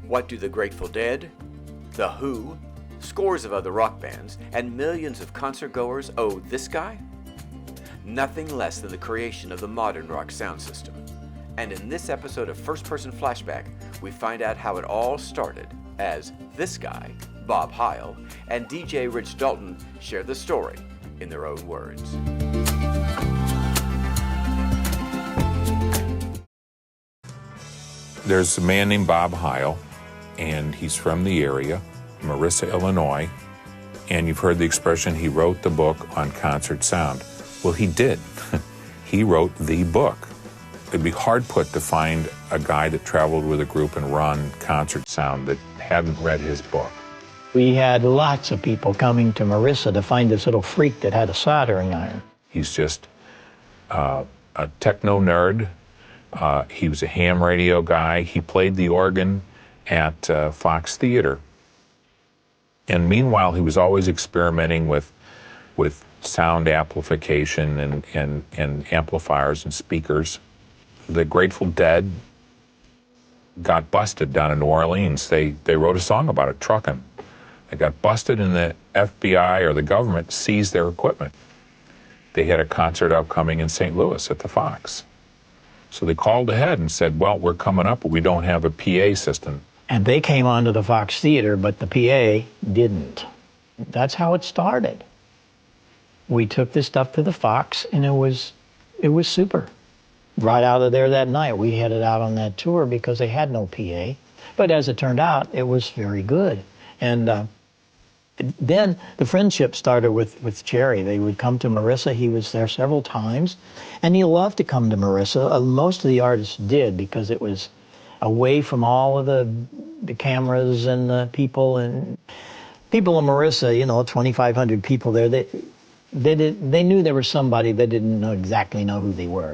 What do the Grateful Dead, The Who, scores of other rock bands, and millions of concert-goers owe this guy? Nothing less than the creation of the modern rock sound system. And in this episode of First Person Flashback, we find out how it all started as this guy, Bob Heil, and DJ Rich Dalton share the story in their own words. There's a man named Bob Heil, and he's from the area, Marissa, Illinois, and you've heard the expression, he wrote the book on concert sound. Well, he did. He wrote the book. It'd be hard put to find a guy that traveled with a group and run concert sound that hadn't read his book. We had lots of people coming to Marissa to find this little freak that had a soldering iron. He's just a techno nerd. He was a ham radio guy. He played the organ at Fox Theater. And meanwhile, he was always experimenting with sound amplification and amplifiers and speakers. The Grateful Dead got busted down in New Orleans. They wrote a song about it, trucking. They got busted and the FBI or the government seized their equipment. They had a concert upcoming in St. Louis at the Fox. So they called ahead and said, well, we're coming up, but we don't have a PA system. And they came onto the Fox Theater, but the PA didn't. That's how it started. We took this stuff to the Fox, and it was super. Right out of there that night, we headed out on that tour because they had no PA. But as it turned out, it was very good. And then the friendship started with Jerry. They would come to Marissa. He was there several times, and he loved to come to Marissa. Most of the artists did because it was away from all of the cameras and the people. And people in Marissa, 2,500 people there, they knew there was somebody that didn't exactly know who they were.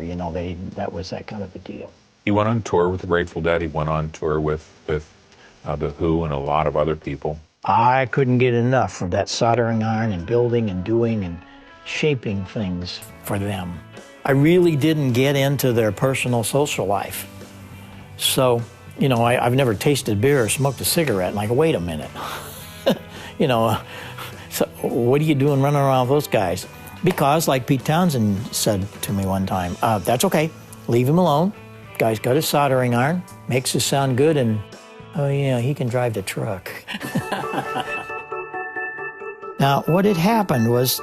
That was that kind of a deal. He went on tour with the Grateful Dead. He went on tour with The Who and a lot of other people. I couldn't get enough of that soldering iron and building and doing and shaping things for them. I really didn't get into their personal social life. So, I've never tasted beer or smoked a cigarette. Like, wait a minute. So what are you doing running around with those guys? Because, like Pete Townsend said to me one time, that's okay, leave him alone. Guy's got his soldering iron, makes us sound good, and oh yeah, he can drive the truck. Now, what had happened was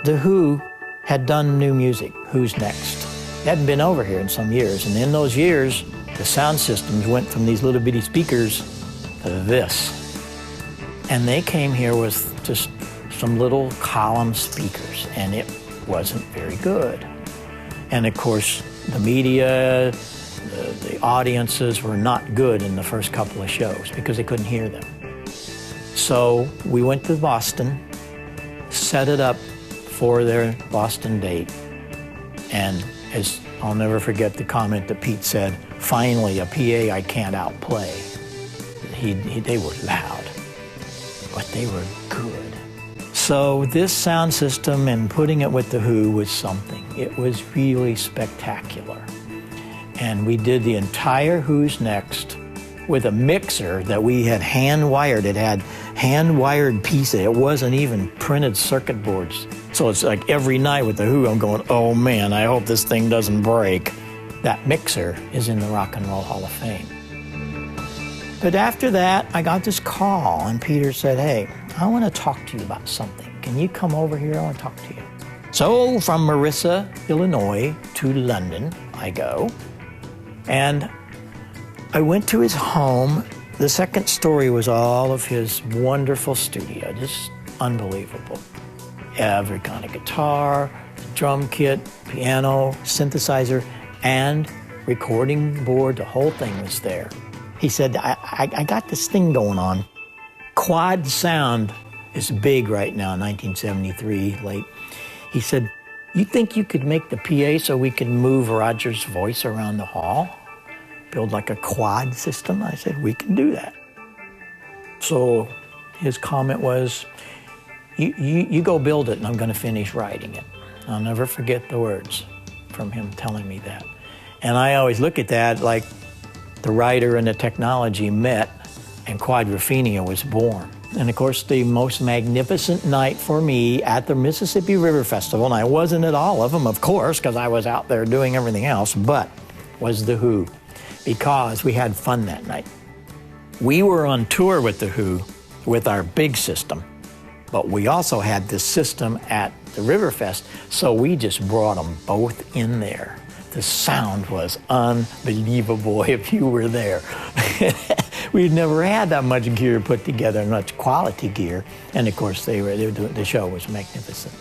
The Who had done new music, Who's Next. They hadn't been over here in some years, and in those years, the sound systems went from these little bitty speakers to this. And they came here with just some little column speakers, and it wasn't very good. And of course, the media, the audiences were not good in the first couple of shows because they couldn't hear them. So we went to Boston, set it up for their Boston date, and I'll never forget the comment that Pete said, finally a PA I can't outplay. They were loud, but they were good. So this sound system and putting it with The Who was something. It was really spectacular. And we did the entire Who's Next with a mixer that we had hand-wired. It had hand-wired pieces. It wasn't even printed circuit boards. So it's like every night with The Who, I'm going, oh man, I hope this thing doesn't break. That mixer is in the Rock and Roll Hall of Fame. But after that, I got this call, and Peter said, hey, I want to talk to you about something. Can you come over here? I want to talk to you. So from Marissa, Illinois to London, I go. And I went to his home. The second story was all of his wonderful studio, just unbelievable. Every kind of guitar, drum kit, piano, synthesizer, and recording board, the whole thing was there. He said, I got this thing going on. Quad sound is big right now, 1973, late. He said, you think you could make the PA so we can move Roger's voice around the hall? Build like a quad system? I said, we can do that. So his comment was, you go build it and I'm gonna finish writing it. I'll never forget the words from him telling me that. And I always look at that like the writer and the technology met and quadraphenia was born. And of course, the most magnificent night for me at the Mississippi River Festival, and I wasn't at all of them, of course, because I was out there doing everything else, but was The Who, because we had fun that night. We were on tour with The Who with our big system, but we also had this system at the Riverfest, so we just brought them both in there. The sound was unbelievable if you were there. We'd never had that much gear put together, much quality gear, and of course the show was magnificent.